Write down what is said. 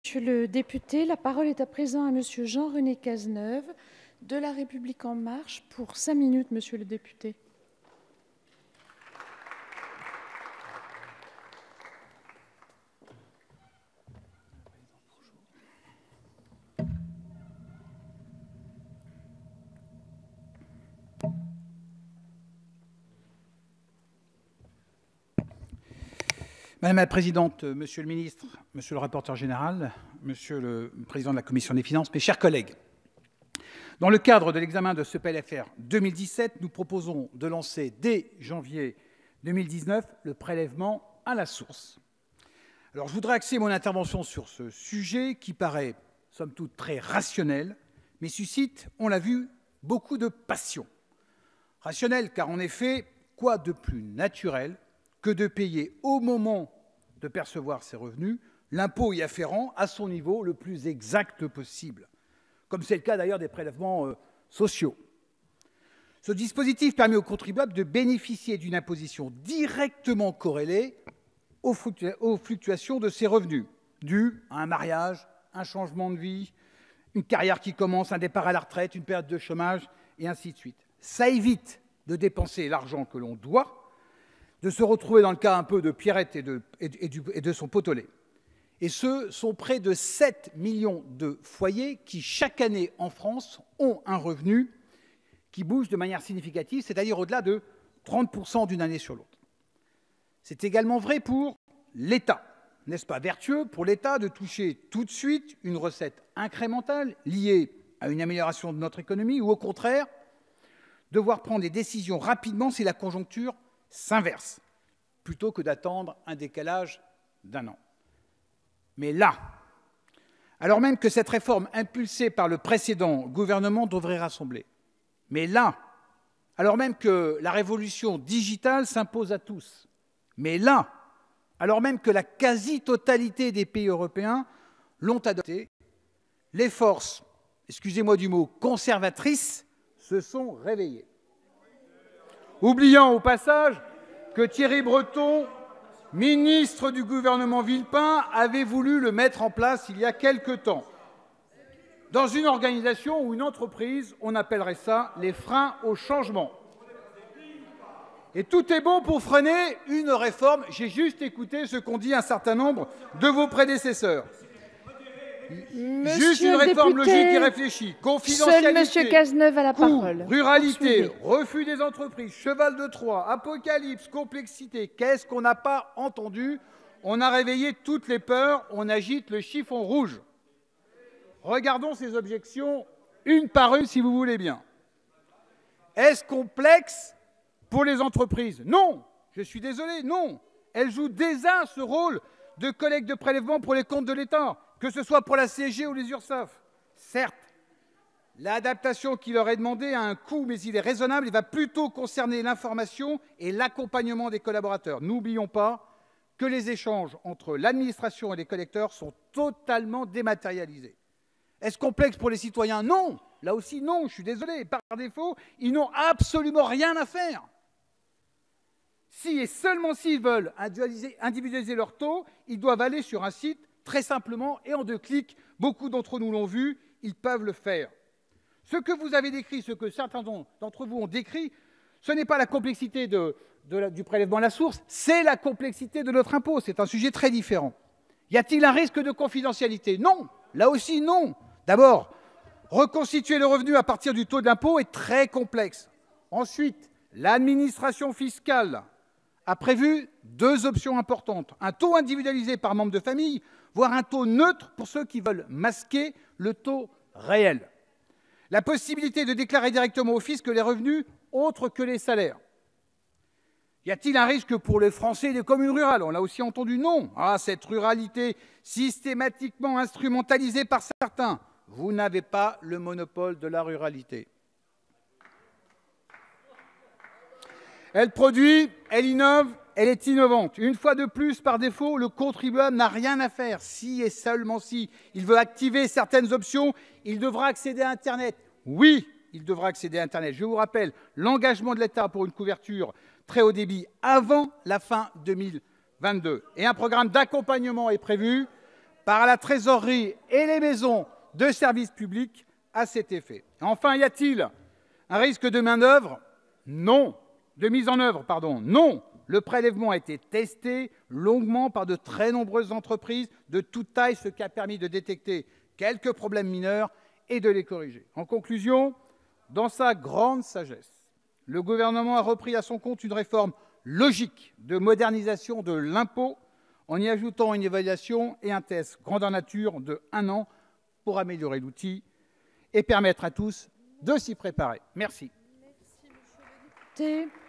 Monsieur le député, la parole est à présent à Monsieur Jean-René Cazeneuve, de La République En Marche, pour 5 minutes, Monsieur le député. Madame la Présidente, Monsieur le Ministre, Monsieur le Rapporteur général, Monsieur le Président de la Commission des Finances, mes chers collègues, dans le cadre de l'examen de ce PLFR 2017, nous proposons de lancer dès janvier 2019 le prélèvement à la source. Alors, je voudrais axer mon intervention sur ce sujet qui paraît, somme toute, très rationnel, mais suscite, on l'a vu, beaucoup de passion. Rationnel, car en effet, quoi de plus naturel que de payer au moment de percevoir ses revenus l'impôt y afférent à son niveau le plus exact possible, comme c'est le cas d'ailleurs des prélèvements sociaux. Ce dispositif permet aux contribuables de bénéficier d'une imposition directement corrélée aux fluctuations de ses revenus, dues à un mariage, un changement de vie, une carrière qui commence, un départ à la retraite, une période de chômage, et ainsi de suite. Ça évite de dépenser l'argent que l'on doit, de se retrouver dans le cas un peu de Pierrette et de son pot au lait. Et ce sont près de 7 millions de foyers qui, chaque année en France, ont un revenu qui bouge de manière significative, c'est-à-dire au-delà de 30% d'une année sur l'autre. C'est également vrai pour l'État. N'est-ce pas vertueux pour l'État de toucher tout de suite une recette incrémentale liée à une amélioration de notre économie ou au contraire, devoir prendre des décisions rapidement si la conjoncture s'inverse, plutôt que d'attendre un décalage d'1 an. Mais là, alors même que cette réforme impulsée par le précédent gouvernement devrait rassembler, mais là, alors même que la révolution digitale s'impose à tous, mais là, alors même que la quasi-totalité des pays européens l'ont adopté, les forces, excusez-moi du mot, conservatrices se sont réveillées. Oubliant au passage que Thierry Breton, ministre du gouvernement Villepin, avait voulu le mettre en place il y a quelque temps. Dans une organisation ou une entreprise, on appellerait ça les freins au changement. Et tout est bon pour freiner une réforme. J'ai juste écouté ce qu'ont dit un certain nombre de vos prédécesseurs. Juste une réforme logique et réfléchie, confidentialité, seul Monsieur Cazeneuve a la parole. Ruralité, refus des entreprises, cheval de Troie, apocalypse, complexité. Qu'est-ce qu'on n'a pas entendu? On a réveillé toutes les peurs, on agite le chiffon rouge. Regardons ces objections une par une si vous voulez bien. Est-ce complexe pour les entreprises? Non, je suis désolé, non. Elles jouent déjà ce rôle de collecte de prélèvements pour les comptes de l'État, que ce soit pour la CSG ou les URSSAF. Certes, l'adaptation qui leur est demandée a un coût, mais il est raisonnable et va plutôt concerner l'information et l'accompagnement des collaborateurs. N'oublions pas que les échanges entre l'administration et les collecteurs sont totalement dématérialisés. Est-ce complexe pour les citoyens? Non. Là aussi, non, je suis désolé. Par défaut, ils n'ont absolument rien à faire. Si et seulement s'ils veulent individualiser leur taux, ils doivent aller sur un site très simplement et en 2 clics. Beaucoup d'entre nous l'ont vu, ils peuvent le faire. Ce que vous avez décrit, ce que certains d'entre vous ont décrit, ce n'est pas la complexité du prélèvement à la source, c'est la complexité de notre impôt. C'est un sujet très différent. Y a-t-il un risque de confidentialité? Non. Là aussi, non. D'abord, reconstituer le revenu à partir du taux de l'impôt est très complexe. Ensuite, l'administration fiscale a prévu 2 options importantes. Un taux individualisé par membre de famille, voire un taux neutre pour ceux qui veulent masquer le taux réel. La possibilité de déclarer directement au fisc les revenus autres que les salaires. Y a-t-il un risque pour les Français des communes rurales? On l'a aussi entendu, non. Ah, cette ruralité systématiquement instrumentalisée par certains. Vous n'avez pas le monopole de la ruralité. Elle produit, elle innove, elle est innovante. Une fois de plus, par défaut, le contribuable n'a rien à faire. Si et seulement si il veut activer certaines options, il devra accéder à Internet. Oui, il devra accéder à Internet. Je vous rappelle l'engagement de l'État pour une couverture très haut débit avant la fin 2022. Et un programme d'accompagnement est prévu par la trésorerie et les maisons de services publics à cet effet. Enfin, y a-t-il un risque de main-d'œuvre? Non. De mise en œuvre, pardon. Non. Le prélèvement a été testé longuement par de très nombreuses entreprises de toute taille, ce qui a permis de détecter quelques problèmes mineurs et de les corriger. En conclusion, dans sa grande sagesse, le gouvernement a repris à son compte une réforme logique de modernisation de l'impôt en y ajoutant une évaluation et un test grandeur nature de 1 an pour améliorer l'outil et permettre à tous de s'y préparer. Merci. Merci, monsieur le député.